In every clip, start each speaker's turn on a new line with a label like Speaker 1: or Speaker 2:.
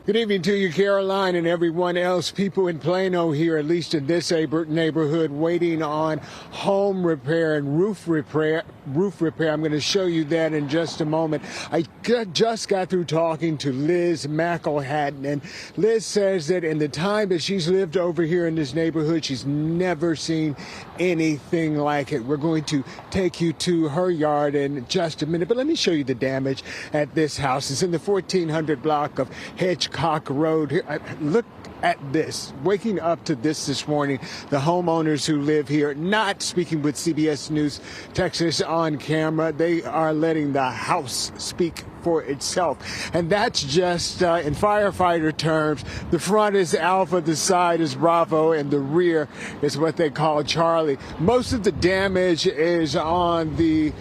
Speaker 1: Good evening to you, Caroline, and everyone else. People in Plano here, at least in this neighborhood, waiting on home repair and roof repair. I'm going to show you that in just a moment. I just got through talking to Liz McElhatton, and Liz says that in the time that she's lived over here in this neighborhood, she's never seen anything like it. We're going to take you to her yard in just a minute, but let me show you the damage at this house. It's in the 1400 block of Hitchcock Road. Here, look at this. Waking up to this morning, the homeowners who live here, not speaking with CBS News Texas on camera, they are letting the house speak for itself. And that's just, in firefighter terms, the front is Alpha, the side is Bravo, and the rear is what they call Charlie. Most of the damage is on the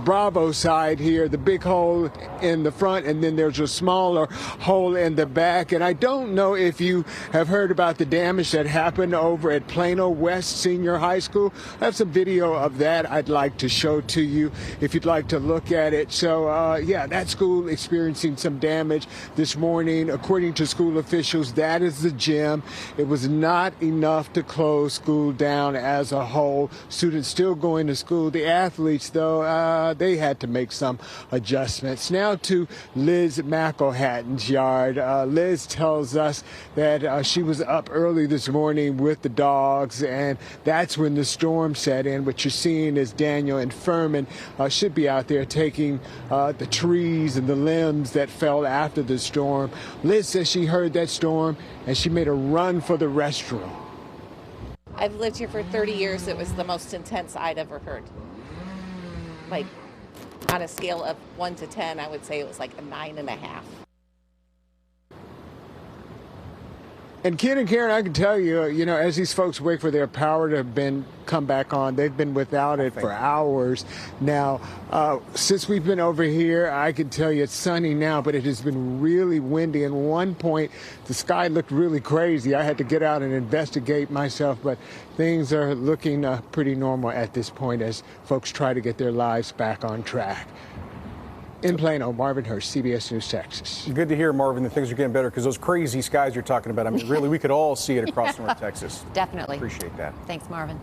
Speaker 1: Bravo side here, the big hole in the front, and then there's a smaller hole in the back. And I don't know if you have heard about the damage that happened over at Plano West Senior High School. I have some video of that I'd like to show to you if you'd like to look at it. So, yeah, that school experiencing some damage this morning. According to school officials, that is the gym. It was not enough to close school down as a whole. Students still going to school. The athletes, though, they had to make some adjustments. Now to Liz McElhatton's yard. Liz tells us that she was up early this morning with the dogs, and that's when the storm set in. What you're seeing is Daniel and Furman should be out there taking the trees and the limbs that fell after the storm. Liz says she heard that storm and she made a run for the restroom.
Speaker 2: I've lived here for 30 years. It was the most intense I'd ever heard. Like, on a scale of 1 to 10, I would say it was like a 9.5.
Speaker 1: And Ken and Karen, I can tell you, as these folks wait for their power to come back on, they've been without it for hours now. Since we've been over here, I can tell you it's sunny now, but it has been really windy. At one point, the sky looked really crazy. I had to get out and investigate myself, but things are looking pretty normal at this point as folks try to get their lives back on track. In Plano, Marvin Hurst, CBS News, Texas.
Speaker 3: Good to hear, Marvin, that things are getting better, because those crazy skies you're talking about, I mean, really, we could all see it across North Texas.
Speaker 4: Definitely.
Speaker 3: Appreciate that.
Speaker 4: Thanks, Marvin.